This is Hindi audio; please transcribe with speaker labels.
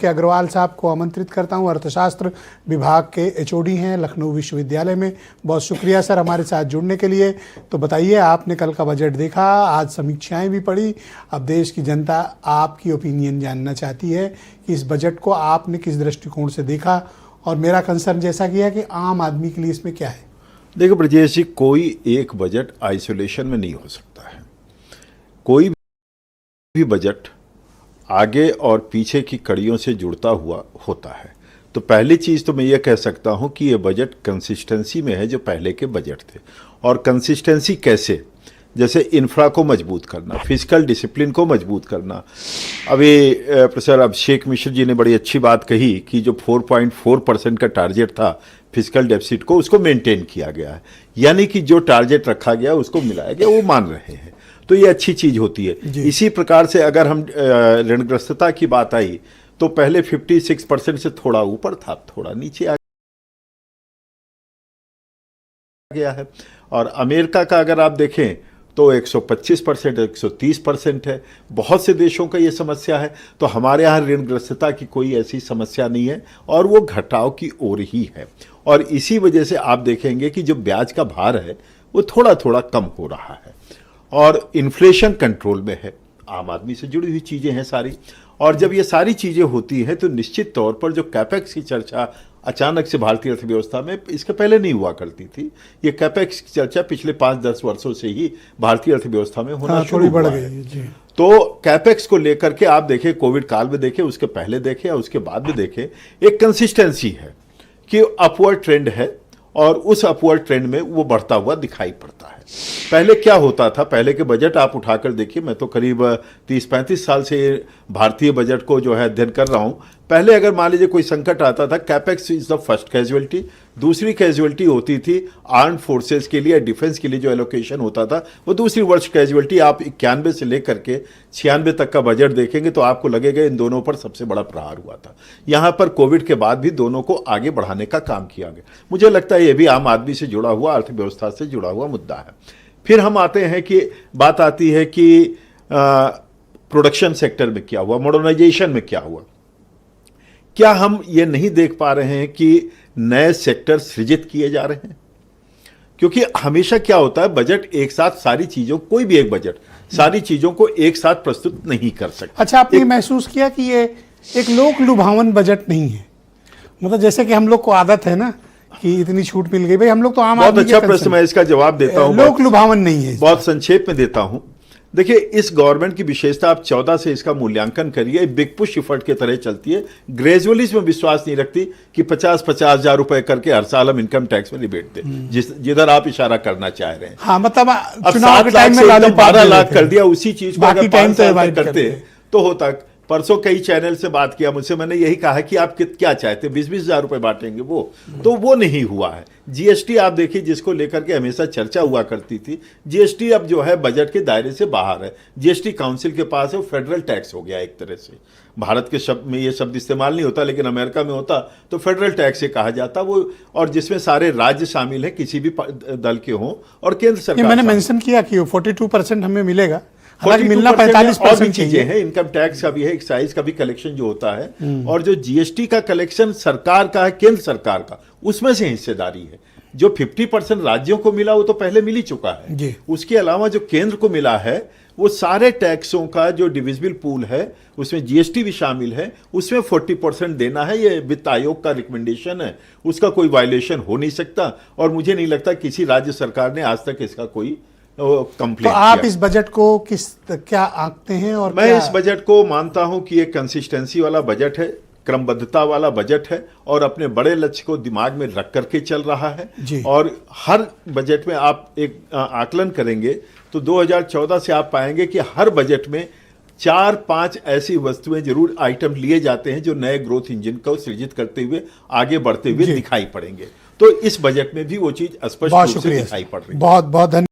Speaker 1: के अग्रवाल साहब को आमंत्रित करता हूं। अर्थशास्त्र विभाग के एचओडी हैं लखनऊ विश्वविद्यालय में। बहुत शुक्रिया सर हमारे साथ जुड़ने के लिए। तो बताइए, आपने कल का बजट देखा, आज समीक्षाएं भी पढ़ी, अब देश की जनता आपकी ओपिनियन जानना चाहती है कि इस बजट को आपने किस दृष्टिकोण से देखा, और मेरा कंसर्न जैसा कि है कि आम आदमी के लिए इसमें क्या है।
Speaker 2: देखो ब्रजेश जी, कोई एक बजट आइसोलेशन में नहीं हो सकता है। कोई भी बजट आगे और पीछे की कड़ियों से जुड़ता हुआ होता है। तो पहली चीज़ तो मैं ये कह सकता हूँ कि ये बजट कंसिस्टेंसी में है जो पहले के बजट थे। और कंसिस्टेंसी कैसे? जैसे इंफ्रा को मजबूत करना, फिजिकल डिसिप्लिन को मजबूत करना। अभी प्रोफेसर अभिषेक मिश्र जी ने बड़ी अच्छी बात कही कि जो 4.4% का टारगेट था फिजिकल डेफिसिट को, उसको मेंटेन किया गया है, यानी कि जो टारगेट रखा गया उसको मिलाया गया, वो मान रहे हैं। तो ये अच्छी चीज़ होती है। इसी प्रकार से अगर हम ऋणग्रस्तता की बात आई तो पहले 56% से थोड़ा ऊपर था, थोड़ा नीचे आ गया है। और अमेरिका का अगर आप देखें तो 125%, 130% है। बहुत से देशों का ये समस्या है। तो हमारे यहाँ ऋणग्रस्तता की कोई ऐसी समस्या नहीं है और वो घटाव की ओर ही है। और इसी वजह से आप देखेंगे कि जो ब्याज का भार है वो थोड़ा थोड़ा कम हो रहा है और इन्फ्लेशन कंट्रोल में है। आम आदमी से जुड़ी हुई चीज़ें हैं सारी। और जब ये सारी चीज़ें होती हैं तो निश्चित तौर पर जो कैपेक्स की चर्चा अचानक से भारतीय अर्थव्यवस्था में इसके पहले नहीं हुआ करती थी, ये कैपेक्स की चर्चा पिछले 5-10 वर्षों से ही भारतीय अर्थव्यवस्था में होना शुरू हुआ है। तो कैपेक्स को लेकर के आप देखें, कोविड काल में देखें, उसके पहले देखें और उसके बाद में देखें, एक कंसिस्टेंसी है कि अपवर्ड ट्रेंड है और उस अपवर्ड ट्रेंड में वो बढ़ता हुआ दिखाई पड़ता है। पहले क्या होता था, पहले के बजट आप उठाकर देखिए, मैं तो करीब 30-35 साल से भारतीय बजट को जो है अध्ययन कर रहा हूं। पहले अगर मान लीजिए कोई संकट आता था, capex is the first casualty. दूसरी कैजुअलिटी होती थी आर्म्ड फोर्सेस के लिए, डिफेंस के लिए जो एलोकेशन होता था वो दूसरी वर्स्ट कैजुअलिटी। आप 91 से लेकर के 96 तक का बजट देखेंगे तो आपको लगेगा इन दोनों पर सबसे बड़ा प्रहार हुआ था। यहाँ पर कोविड के बाद भी दोनों को आगे बढ़ाने का काम किया गया। मुझे लगता है ये भी आम आदमी से जुड़ा हुआ, अर्थव्यवस्था से जुड़ा हुआ मुद्दा है। फिर हम आते हैं कि बात आती है कि प्रोडक्शन सेक्टर में क्या हुआ, मॉडर्नाइजेशन में क्या हुआ। क्या हम ये नहीं देख पा रहे हैं कि नए सेक्टर सृजित किए जा रहे हैं? क्योंकि हमेशा क्या होता है, बजट एक साथ सारी चीजों, कोई भी एक बजट सारी चीजों को एक साथ प्रस्तुत नहीं कर सकता।
Speaker 1: अच्छा, आपने महसूस किया कि ये एक लोक लुभावन बजट नहीं है? मतलब जैसे कि हम लोग को आदत है ना कि इतनी छूट मिल गई, भाई हम लोग तो आम
Speaker 2: बहुत अच्छा प्रश्न, मैं इसका जवाब देता हूं।
Speaker 1: लोक लुभावन नहीं है,
Speaker 2: बहुत संक्षेप में देता हूं। देखिए, इस गवर्नमेंट की विशेषता, आप 14 से इसका मूल्यांकन करिए, बिग पुश इफर्ट के तरह चलती है। ग्रेजुअली इसमें विश्वास नहीं रखती कि 50-50 हजार रुपए करके हर साल हम इनकम टैक्स में रिबेट दें, जिधर आप इशारा करना चाह रहे हैं।
Speaker 1: हाँ, मतलब
Speaker 2: अब 7 लाख से 12 लाख कर दिया, उसी चीज को अगर 5 साल करते तो होता। परसों कई चैनल से बात किया मुझसे, मैंने यही कहा कि आप क्या चाहते हैं, 20-20 हजार रुपए बांटेंगे, वो नहीं हुआ है। जीएसटी आप देखिए, जिसको लेकर के हमेशा चर्चा हुआ करती थी, जीएसटी अब जो है बजट के दायरे से बाहर है। जीएसटी काउंसिल के पास है, फेडरल टैक्स हो गया एक तरह से। भारत के शब्द में ये शब्द इस्तेमाल नहीं होता, लेकिन अमेरिका में होता तो फेडरल टैक्स से कहा जाता वो, और जिसमें सारे राज्य शामिल हैं, किसी भी दल के हों, और केंद्र सरकार।
Speaker 1: मैंने मेंशन किया कि 42% हमें मिलेगा, हालांकि मिलना 45%
Speaker 2: चीजें हैं। इनकम टैक्स का भी है, एक्साइज का भी कलेक्शन जो होता है, और जो जीएसटी का कलेक्शन सरकार का है, केंद्र सरकार का, उसमें से हिस्सेदारी है। जो 50% राज्यों को मिला वो तो पहले मिल ही चुका है। उसके अलावा जो केंद्र को मिला है वो सारे टैक्सों का जो डिविजिबल पूल है उसमें जीएसटी भी शामिल है, उसमें 40% देना है। ये वित्त आयोग का रिकमेंडेशन है, उसका कोई वायलेशन हो नहीं सकता, और मुझे नहीं लगता किसी राज्य सरकार ने आज तक इसका कोई कंप्लेंट।
Speaker 1: तो आप इस बजट को क्या आंकते हैं? और
Speaker 2: मैं इस बजट को मानता हूं कि एक कंसिस्टेंसी वाला बजट है, क्रमबद्धता वाला बजट है, और अपने बड़े लक्ष्य को दिमाग में रख करके चल रहा है। और हर बजट में आप एक आकलन करेंगे तो 2014 से आप पाएंगे कि हर बजट में 4-5 ऐसी वस्तुएं जरूर आइटम लिए जाते हैं जो नए ग्रोथ इंजन को सृजित करते हुए आगे बढ़ते हुए दिखाई पड़ेंगे। तो इस बजट में भी वो चीज स्पष्ट रूप से दिखाई पड़ रही है।
Speaker 1: बहुत बहुत धन्यवाद।